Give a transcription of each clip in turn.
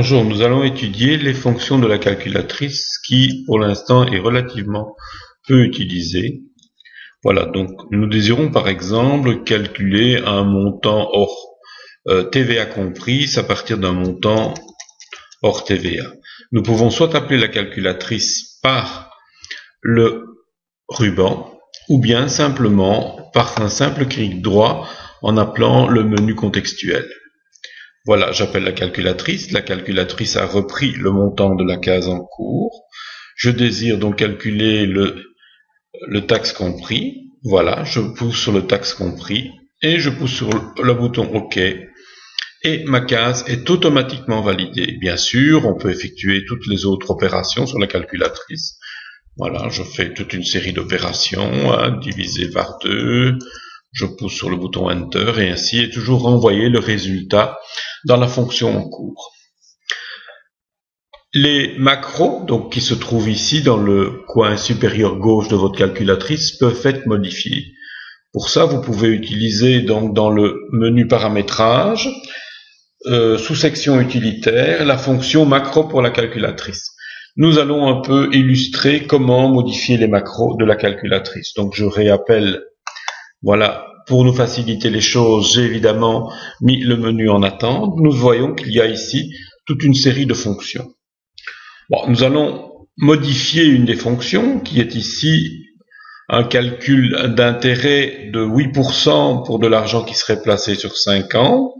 Bonjour, nous allons étudier les fonctions de la calculatrice qui, pour l'instant, est relativement peu utilisée. Voilà, donc nous désirons par exemple calculer un montant hors TVA compris à partir d'un montant hors TVA. Nous pouvons soit appeler la calculatrice par le ruban ou bien simplement par un simple clic droit en appelant le menu contextuel. Voilà, j'appelle la calculatrice. La calculatrice a repris le montant de la case en cours. Je désire donc calculer le taxe compris. Voilà, je pousse sur le taxe compris et je pousse sur le bouton OK. Et ma case est automatiquement validée. Bien sûr, on peut effectuer toutes les autres opérations sur la calculatrice. Voilà, je fais toute une série d'opérations, diviser par 2. Je pousse sur le bouton Enter et ainsi est toujours renvoyé le résultat dans la fonction en cours. Les macros, donc qui se trouvent ici dans le coin supérieur gauche de votre calculatrice, peuvent être modifiés. Pour ça, vous pouvez utiliser donc dans le menu paramétrage, sous section utilitaire, la fonction macro pour la calculatrice. Nous allons un peu illustrer comment modifier les macros de la calculatrice. Donc je réappelle. Voilà, pour nous faciliter les choses, j'ai évidemment mis le menu en attente. Nous voyons qu'il y a ici toute une série de fonctions. Bon, nous allons modifier une des fonctions qui est ici un calcul d'intérêt de 8% pour de l'argent qui serait placé sur 5 ans.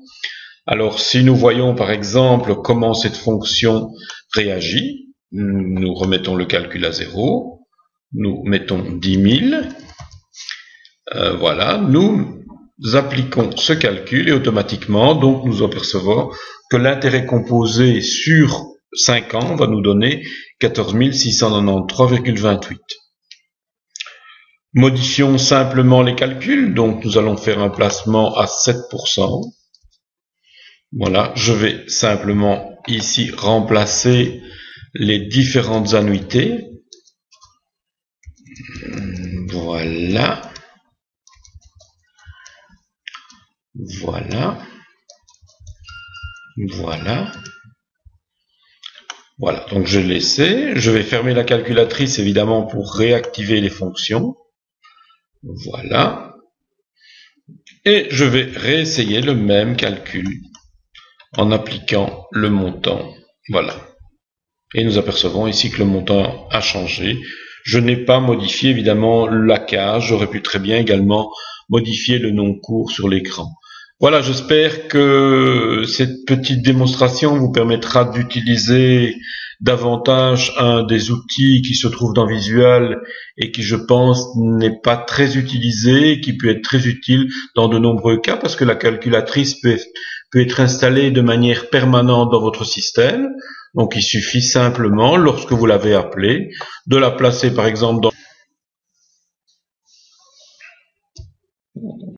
Alors, si nous voyons par exemple comment cette fonction réagit, nous remettons le calcul à 0, nous mettons 10 000. Voilà, nous appliquons ce calcul et automatiquement, donc, nous apercevons que l'intérêt composé sur 5 ans va nous donner 14 693,28. Modifions simplement les calculs, donc nous allons faire un placement à 7%. Voilà, je vais simplement ici remplacer les différentes annuités. Voilà. Voilà. Voilà. Voilà, donc je l'ai laissé. Je vais fermer la calculatrice évidemment pour réactiver les fonctions. Voilà. Et je vais réessayer le même calcul en appliquant le montant. Voilà. Et nous apercevons ici que le montant a changé. Je n'ai pas modifié évidemment la case. J'aurais pu très bien également modifier le nom court sur l'écran. Voilà, j'espère que cette petite démonstration vous permettra d'utiliser davantage un des outils qui se trouve dans Visual et qui, je pense, n'est pas très utilisé et qui peut être très utile dans de nombreux cas parce que la calculatrice peut être installée de manière permanente dans votre système. Donc, il suffit simplement, lorsque vous l'avez appelée, de la placer, par exemple, dans